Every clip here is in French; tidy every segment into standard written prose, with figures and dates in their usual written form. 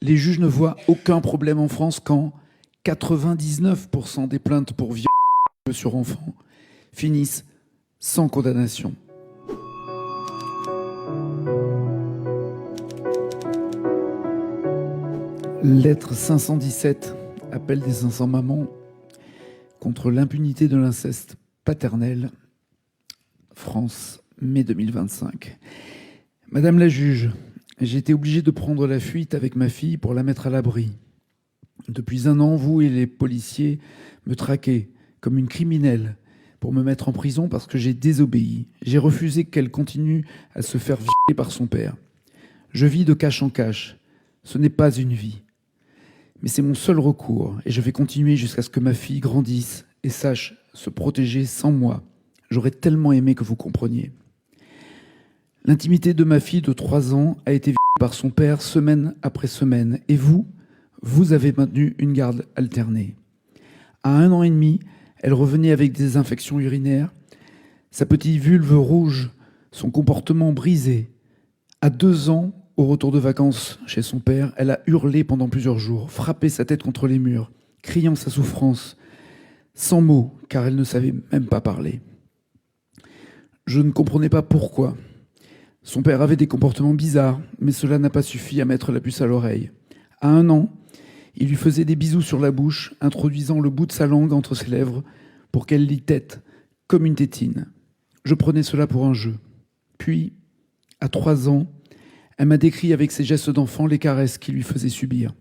Les juges ne voient aucun problème en France quand 99% des plaintes pour viol sur enfants finissent sans condamnation. Lettre 517, appel des 500 mamans contre l'impunité de l'inceste paternel, France, mai 2025. Madame la juge, j'ai été obligé de prendre la fuite avec ma fille pour la mettre à l'abri. Depuis 1 an, vous et les policiers me traquez comme une criminelle pour me mettre en prison parce que j'ai désobéi. J'ai refusé qu'elle continue à se faire violer par son père. Je vis de cache en cache. Ce n'est pas une vie. Mais c'est mon seul recours et je vais continuer jusqu'à ce que ma fille grandisse et sache se protéger sans moi. J'aurais tellement aimé que vous compreniez. L'intimité de ma fille de 3 ans a été violée par son père semaine après semaine. Et vous avez maintenu une garde alternée. À 1 an et demi, elle revenait avec des infections urinaires, sa petite vulve rouge, son comportement brisé. À 2 ans, au retour de vacances chez son père, elle a hurlé pendant plusieurs jours, frappé sa tête contre les murs, criant sa souffrance, sans mots, car elle ne savait même pas parler. Je ne comprenais pas pourquoi. Son père avait des comportements bizarres, mais cela n'a pas suffi à mettre la puce à l'oreille. À 1 an, il lui faisait des bisous sur la bouche, introduisant le bout de sa langue entre ses lèvres pour qu'elle l'y tète, comme une tétine. Je prenais cela pour un jeu. Puis, à 3 ans, elle m'a décrit avec ses gestes d'enfant les caresses qu'il lui faisait subir,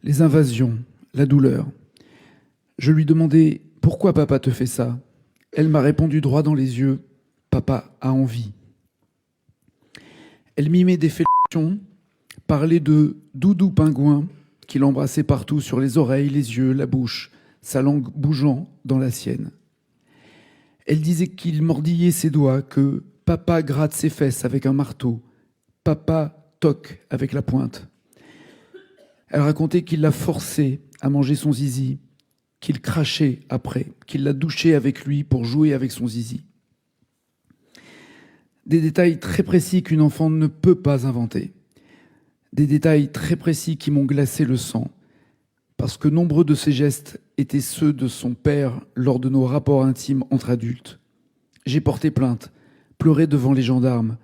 les invasions, la douleur. Je lui demandais « Pourquoi papa te fait ça ?» Elle m'a répondu droit dans les yeux « Papa a envie ». Elle mimait des fellations, parlait de « doudou pingouin » qu'il embrassait partout sur les oreilles, les yeux, la bouche, sa langue bougeant dans la sienne. Elle disait qu'il mordillait ses doigts, que papa gratte ses fesses avec un marteau, papa toque avec la pointe. Elle racontait qu'il l'a forcé à manger son zizi, qu'il crachait après, qu'il l'a douché avec lui pour jouer avec son zizi. Des détails très précis qu'une enfant ne peut pas inventer. Des détails très précis qui m'ont glacé le sang, parce que nombreux de ces gestes étaient ceux de son père lors de nos rapports intimes entre adultes. J'ai porté plainte, pleuré devant les gendarmes,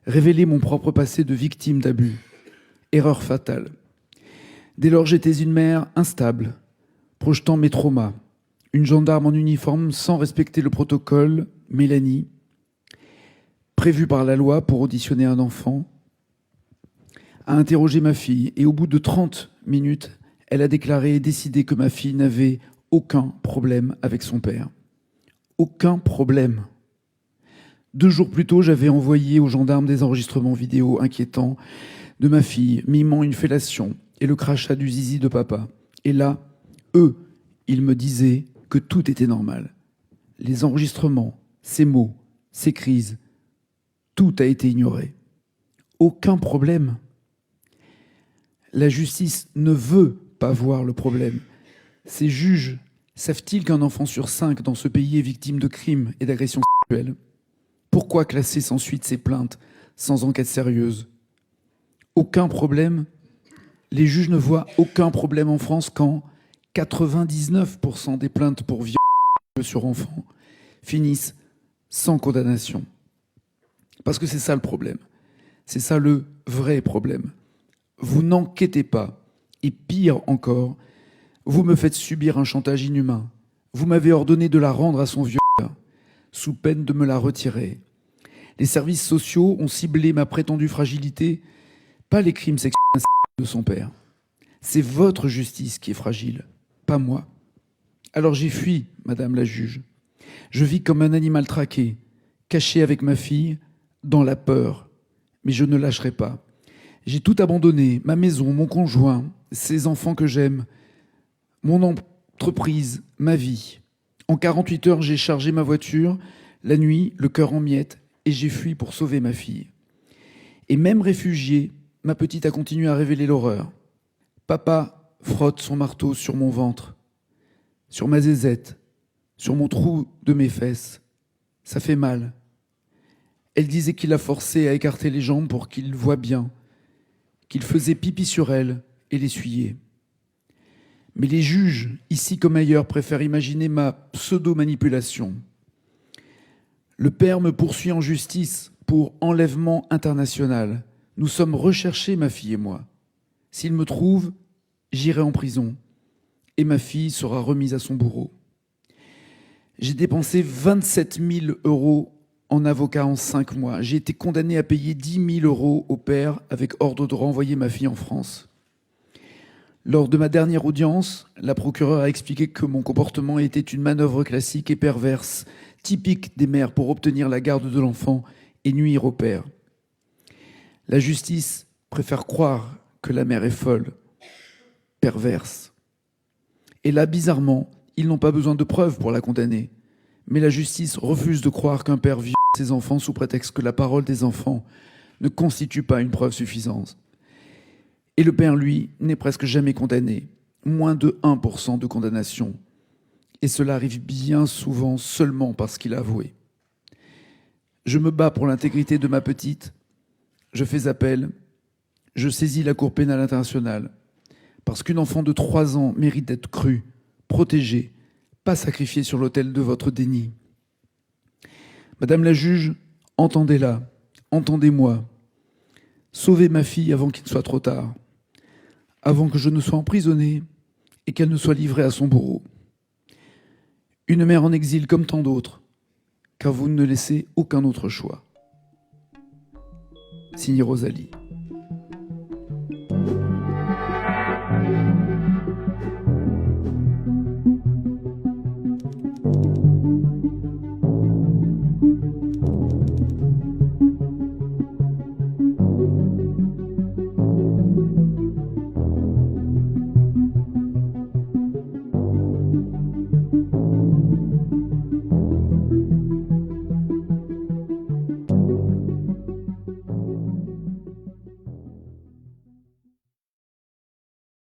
révélé mon propre passé de victime d'abus. Erreur fatale. Dès lors, j'étais une mère instable, projetant mes traumas. Une gendarme en uniforme sans respecter le protocole, Mélanie, prévue par la loi pour auditionner un enfant, a interrogé ma fille et au bout de 30 minutes, elle a déclaré et décidé que ma fille n'avait aucun problème avec son père. Aucun problème. 2 jours plus tôt, j'avais envoyé aux gendarmes des enregistrements vidéo inquiétants de ma fille, mimant une fellation et le crachat du zizi de papa. Et là, eux, ils me disaient que tout était normal. Les enregistrements, ces mots, ces crises, tout a été ignoré. Aucun problème. La justice ne veut pas voir le problème. Ces juges savent-ils qu'un enfant sur 5 dans ce pays est victime de crimes et d'agressions sexuelles ? Pourquoi classer sans suite ces plaintes, sans enquête sérieuse ? Aucun problème. Les juges ne voient aucun problème en France quand 99% des plaintes pour viol sur enfants finissent sans condamnation. Parce que c'est ça le problème. C'est ça le vrai problème. Vous n'enquêtez pas. Et pire encore, vous me faites subir un chantage inhumain. Vous m'avez ordonné de la rendre à son violeur, sous peine de me la retirer. Les services sociaux ont ciblé ma prétendue fragilité, pas les crimes sexuels de son père. C'est votre justice qui est fragile, pas moi. Alors j'ai fui, madame la juge. Je vis comme un animal traqué, caché avec ma fille, dans la peur. Mais je ne lâcherai pas. J'ai tout abandonné, ma maison, mon conjoint, ces enfants que j'aime, mon entreprise, ma vie. En 48 heures, j'ai chargé ma voiture, la nuit, le cœur en miettes, et j'ai fui pour sauver ma fille. Et même réfugiée, ma petite a continué à révéler l'horreur. Papa frotte son marteau sur mon ventre, sur ma zézette, sur mon trou de mes fesses. Ça fait mal. Elle disait qu'il l'a forcé à écarter les jambes pour qu'il voie bien, qu'il faisait pipi sur elle et l'essuyer. Mais les juges, ici comme ailleurs, préfèrent imaginer ma pseudo-manipulation. Le père me poursuit en justice pour enlèvement international. Nous sommes recherchés, ma fille et moi. S'il me trouve, j'irai en prison et ma fille sera remise à son bourreau. J'ai dépensé 27 000 € en avocat en 5 mois. J'ai été condamné à payer 10 000 € au père avec ordre de renvoyer ma fille en France. Lors de ma dernière audience, la procureure a expliqué que mon comportement était une manœuvre classique et perverse, typique des mères pour obtenir la garde de l'enfant et nuire au père. La justice préfère croire que la mère est folle, perverse. Et là, bizarrement, ils n'ont pas besoin de preuves pour la condamner. Mais la justice refuse de croire qu'un père viole ses enfants sous prétexte que la parole des enfants ne constitue pas une preuve suffisante. Et le père, lui, n'est presque jamais condamné. Moins de 1% de condamnation. Et cela arrive bien souvent seulement parce qu'il a avoué. Je me bats pour l'intégrité de ma petite. Je fais appel. Je saisis la Cour pénale internationale. Parce qu'une enfant de 3 ans mérite d'être crue, protégée, pas sacrifiée sur l'autel de votre déni. Madame la juge, entendez-la, entendez-moi. Sauvez ma fille avant qu'il ne soit trop tard, avant que je ne sois emprisonné et qu'elle ne soit livrée à son bourreau. Une mère en exil comme tant d'autres, car vous ne laissez aucun autre choix. Signé Rosalie.